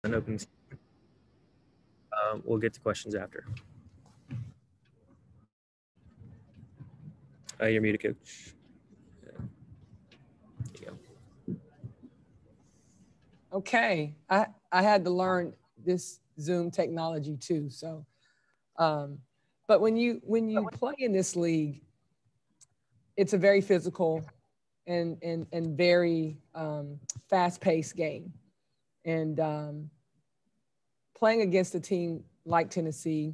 an opening. We'll get to questions after. You're muted, Coach. There you go. Okay, I had to learn this Zoom technology too. So, but when you play in this league, it's a very physical and very fast-paced game. And playing against a team like Tennessee,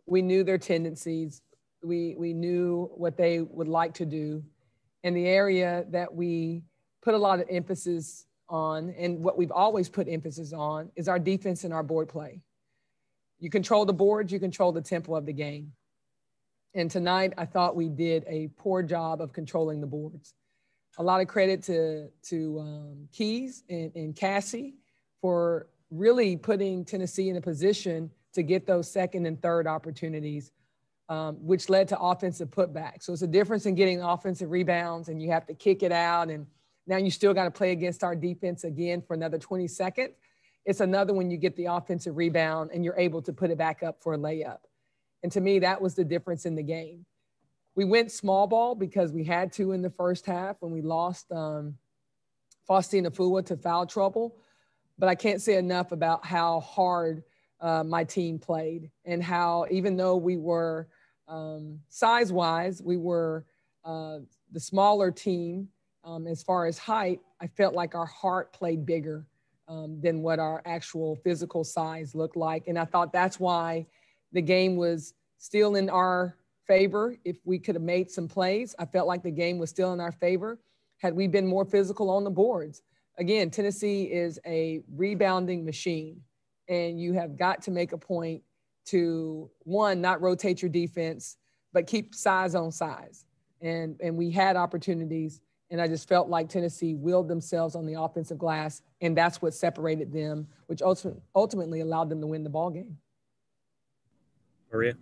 we knew their tendencies. We knew what they would like to do. And the area that we put a lot of emphasis on, and what we've always put emphasis on, is our defense and our board play. You control the boards, you control the tempo of the game. And tonight, I thought we did a poor job of controlling the boards. A lot of credit to Keys and Cassie for really putting Tennessee in a position to get those second and third opportunities, which led to offensive putbacks. So it's a difference in getting offensive rebounds and you have to kick it out. And now you still got to play against our defense again for another 20 seconds. It's another when you get the offensive rebound and you're able to put it back up for a layup. And to me, that was the difference in the game. We went small ball because we had to in the first half when we lost Faustina Fua to foul trouble. But I can't say enough about how hard my team played and how, even though we were size-wise, we were the smaller team as far as height, I felt like our heart played bigger than what our actual physical size looked like. And I thought that's why the game was still in our favor. If we could have made some plays, I felt like the game was still in our favor had we been more physical on the boards. Again, Tennessee is a rebounding machine, and you have got to make a point to, one, not rotate your defense, but keep size on size. And we had opportunities, and I just felt like Tennessee willed themselves on the offensive glass, and that's what separated them, which ultimately allowed them to win the ball game. Maria?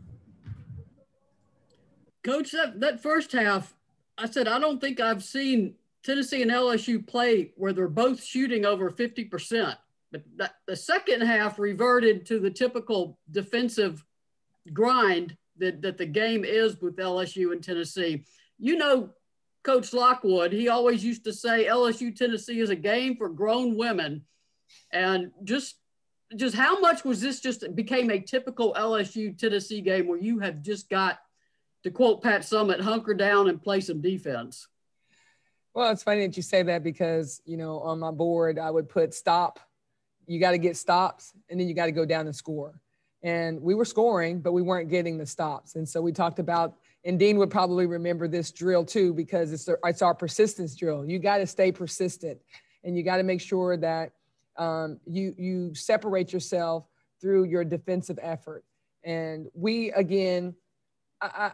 Coach, that first half, I said, I don't think I've seen Tennessee and LSU play where they're both shooting over 50%. But the second half reverted to the typical defensive grind that the game is with LSU and Tennessee. You know, Coach Lockwood, he always used to say LSU Tennessee is a game for grown women. And just how much was this just became a typical LSU Tennessee game where you have just got, to quote Pat Summitt, hunker down and play some defense? Well, it's funny that you say that because, you know, on my board, I would put stop. You got to get stops, and then you got to go down and score. And we were scoring, but we weren't getting the stops. And so we talked about, and Dean would probably remember this drill too, because it's our persistence drill. You got to stay persistent, and you got to make sure that you separate yourself through your defensive effort. And we, again, I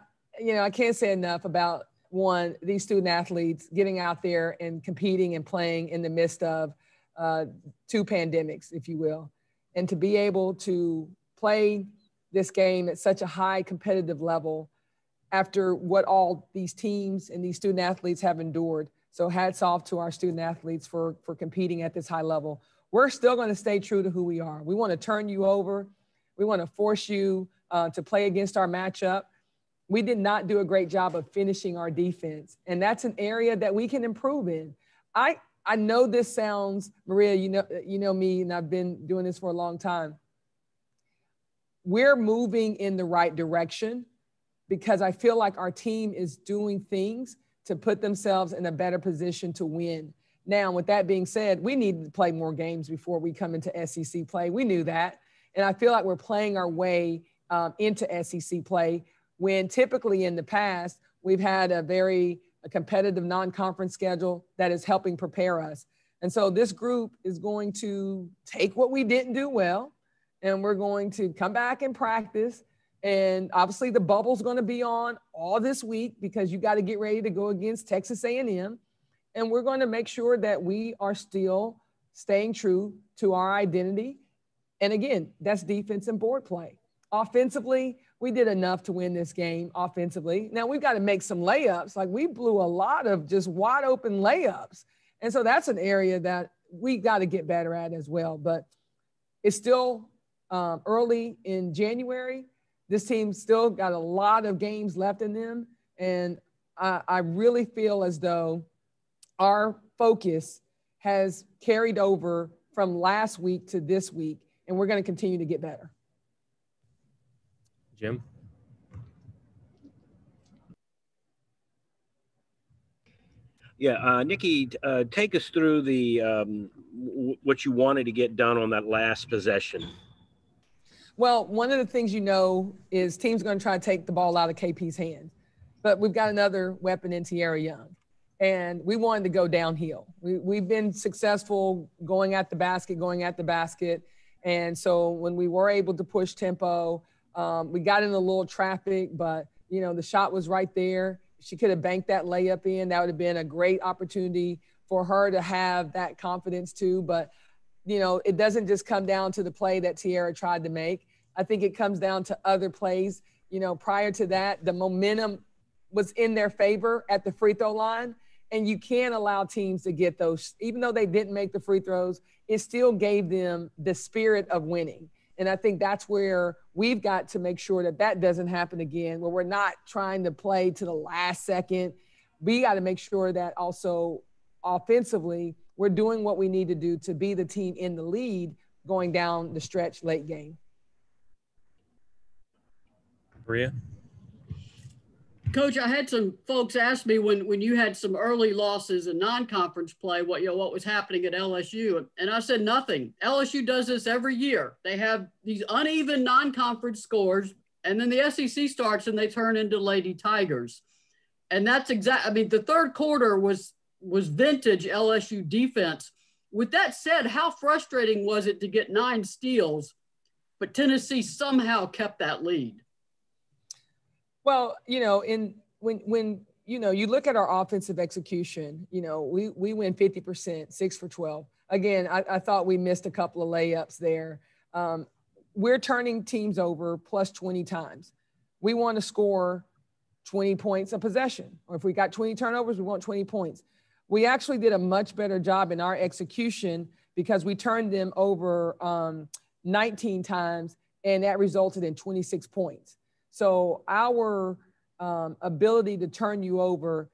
can't say enough about, one, these student athletes getting out there and competing and playing in the midst of two pandemics, if you will, and to be able to play this game at such a high competitive level after what all these teams and these student athletes have endured. So hats off to our student athletes for competing at this high level. We're still going to stay true to who we are. We want to turn you over. We want to force you to play against our matchup. We did not do a great job of finishing our defense. And that's an area that we can improve in. I know this sounds, Maria, you know me, and I've been doing this for a long time. We're moving in the right direction because I feel like our team is doing things to put themselves in a better position to win. Now, with that being said, we need to play more games before we come into SEC play. We knew that. And I feel like we're playing our way into SEC play when typically in the past, we've had a competitive non-conference schedule that is helping prepare us. And so this group is going to take what we didn't do well, and we're going to come back and practice. And obviously the bubble's going to be on all this week because you got to get ready to go against Texas A&M. And we're going to make sure that we are still staying true to our identity. And again, that's defense and board play. Offensively, we did enough to win this game offensively. Now we've got to make some layups. Like we blew a lot of just wide open layups. And so that's an area that we got to get better at as well. But it's still early in January. This team still got a lot of games left in them. And I really feel as though our focus has carried over from last week to this week, and we're going to continue to get better. Jim? Yeah, Nikki, take us through the what you wanted to get done on that last possession. Well, one of the things is teams going to try to take the ball out of KP's hands, but we've got another weapon in Tierra Young, and we wanted to go downhill. We've been successful going at the basket, and so when we were able to push tempo, we got in a little traffic, but the shot was right there. She could have banked that layup in. That would have been a great opportunity for her to have that confidence too. But, it doesn't just come down to the play that Tierra tried to make. I think it comes down to other plays. Prior to that, the momentum was in their favor at the free throw line. And you can't allow teams to get those, even though they didn't make the free throws, it still gave them the spirit of winning. And I think that's where we've got to make sure that doesn't happen again, where we're not trying to play to the last second. We got to make sure that also offensively, we're doing what we need to do to be the team in the lead going down the stretch late game. Maria? Coach, I had some folks ask me when you had some early losses in non-conference play, what was happening at LSU, and I said nothing. LSU does this every year. They have these uneven non-conference scores, and then the SEC starts and they turn into Lady Tigers, and that's the third quarter was vintage LSU defense. With that said, how frustrating was it to get 9 steals, but Tennessee somehow kept that lead? Well, when you look at our offensive execution, we win 50%, 6 for 12. Again, I thought we missed a couple of layups there. We're turning teams over plus 20 times. We want to score 20 points a possession, or if we got 20 turnovers, we want 20 points. We actually did a much better job in our execution because we turned them over 19 times, and that resulted in 26 points. So our ability to turn you over,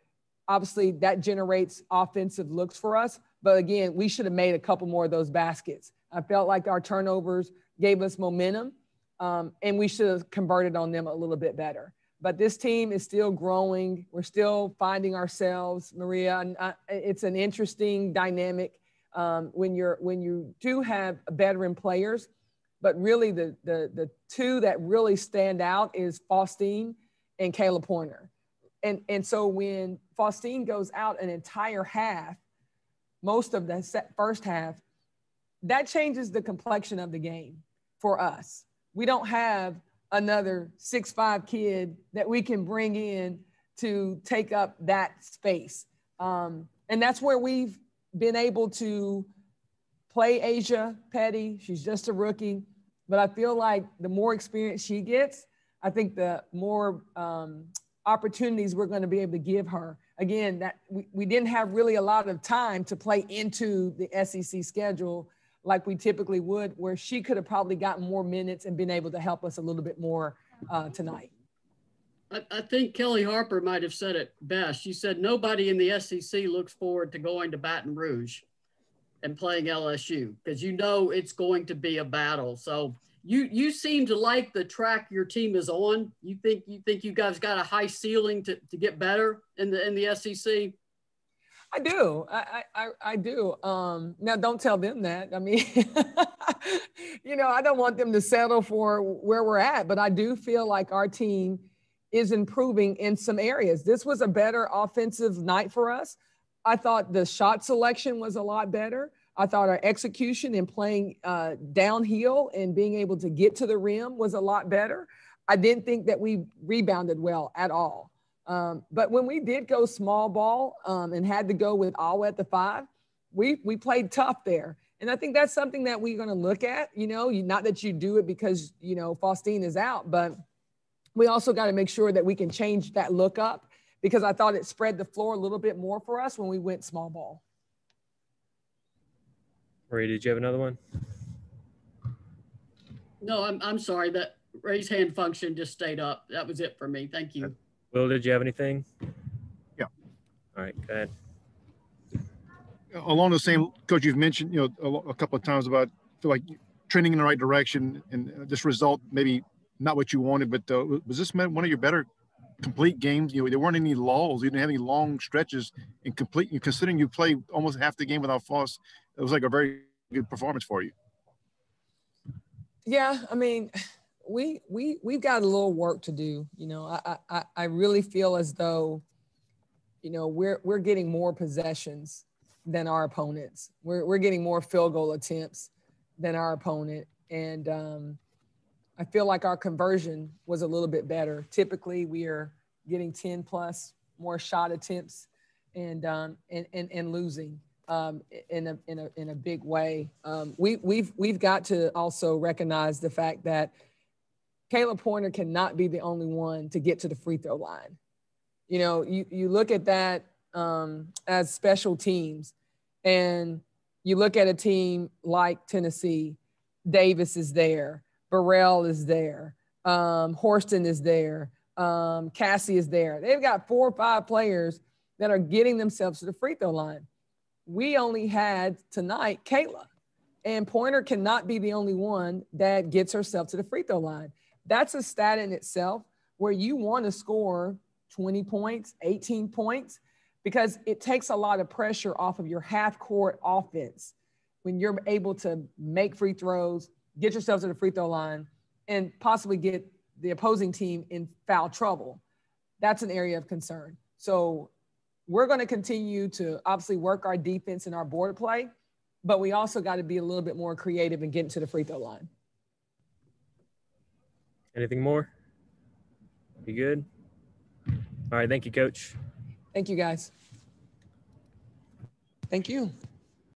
obviously that generates offensive looks for us. But again, we should have made a couple more of those baskets. I felt like our turnovers gave us momentum, and we should have converted on them a little bit better. But this team is still growing. We're still finding ourselves, Maria. And it's an interesting dynamic when you do have veteran players. But really, the two that really stand out is Faustine and Kayla Pointer. And so when Faustine goes out an entire half, most of the first half, that changes the complexion of the game for us. We don't have another 6'5" kid that we can bring in to take up that space. And that's where we've been able to play Asia Petty. She's just a rookie. But I feel like the more experience she gets, I think the more opportunities we're going to be able to give her. Again, that we didn't have really a lot of time to play into the SEC schedule like we typically would, where she could have probably gotten more minutes and been able to help us a little bit more tonight. I think Kelly Harper might have said it best. She said nobody in the SEC looks forward to going to Baton Rouge and playing LSU because it's going to be a battle. So you seem to like the track your team is on. You think you guys got a high ceiling to get better in the SEC? I do. I do. Now, don't tell them that. I mean, I don't want them to settle for where we're at, but I do feel like our team is improving in some areas. This was a better offensive night for us. I thought the shot selection was a lot better. I thought our execution and playing downhill and being able to get to the rim was a lot better. I didn't think that we rebounded well at all. But when we did go small ball and had to go with all at the 5, we played tough there. And I think that's something that we're going to look at, not that you do it because, Faustine is out, but we also got to make sure that we can change that look up because I thought it spread the floor a little bit more for us when we went small ball. Maria, did you have another one? No, I'm sorry. That raise hand function just stayed up. That was it for me. Thank you. Will, did you have anything? Yeah. All right, go ahead. Along the same, Coach, you've mentioned, a couple of times about feel like trending in the right direction, and this result maybe not what you wanted, but was this one of your better complete games? There weren't any lulls. You didn't have any long stretches in complete. Considering you played almost half the game without Foss, it was like a very good performance for you. Yeah, I mean, we've got a little work to do. I really feel as though, we're getting more possessions than our opponents. We're getting more field goal attempts than our opponent, and I feel like our conversion was a little bit better. Typically, we are getting 10 plus more shot attempts and losing in a big way. We've got to also recognize the fact that Caleb Pointer cannot be the only one to get to the free throw line. You look at that as special teams, and you look at a team like Tennessee. Davis is there, Burrell is there, Horston is there, Cassie is there. They've got 4 or 5 players that are getting themselves to the free throw line. We only had tonight Kayla, and Pointer cannot be the only one that gets herself to the free throw line. That's a stat in itself where you want to score 20 points, 18 points, because it takes a lot of pressure off of your half court offense when you're able to make free throws, get yourself to the free throw line, and possibly get the opposing team in foul trouble. That's an area of concern. So we're going to continue to obviously work our defense and our board play, but we also got to be a little bit more creative and get to the free throw line. Anything more? You good? All right, thank you, Coach. Thank you, guys. Thank you.